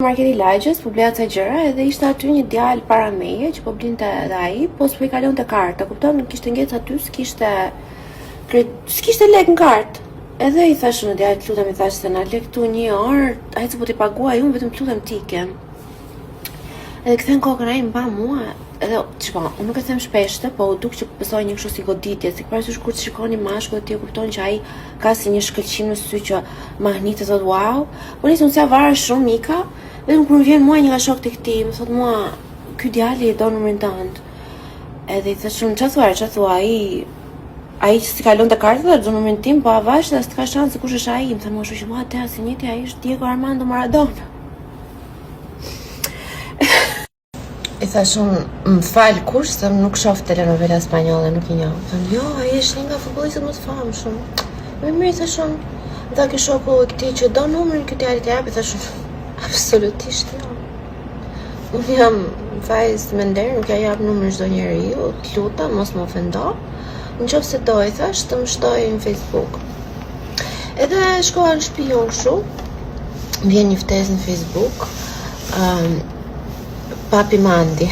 Marketi Lagjës, po bleja ca gjëra edhe ishte aty një djalë para meje që po blinte edhe ai, po s'po i kalonte karta, kupton? Kishte ngec aty, s'kishte lek në kartë. Edhe i thash në djalë, lutem, i thash se na lek këtu 1 orë, ai s'po t'i paguaj unë, vetëm lutem tikem. Edhe kthen kokën ai mba mua, edhe ç'po, unë nuk e them shpeshte, po u duk që besoj një kështu si goditje, si parasysh kur të shikoni mashkull ti e kupton që ai ka si një shkëlqim në sy që magnitë thot wow, po nisë unë s'ja vare shumë Mika. Vetëm kur më vjen mua një nga shokët e këtij, më thot mua, ky djali e do numrin tënd. Edhe i thash unë ç'a thua ai që si kalon të kartën dhe do numrin tim, po avash dhe s'ka shanse kush është ai. Më tha mua kështu që mua te si njëti ai është Diego Armando Maradona. I thash unë, më fal kush, se nuk shoh telenovela spanjolle, nuk i njoh. Thënë, jo, ai është një nga futbollistët më të famshëm. Më mirë thash unë, dha ky shoku i këtij që do numrin ky djali të japi, thash unë. Absolutisht jo. Unë jam vajzë me nder, nuk ja jap numrin çdo njeriu, të lutem mos më ofendo. Nëse do i thash të më shtoj në Facebook. Edhe shkova në shtëpi unë kështu, vjen një ftesë në Facebook, Papi Mandi.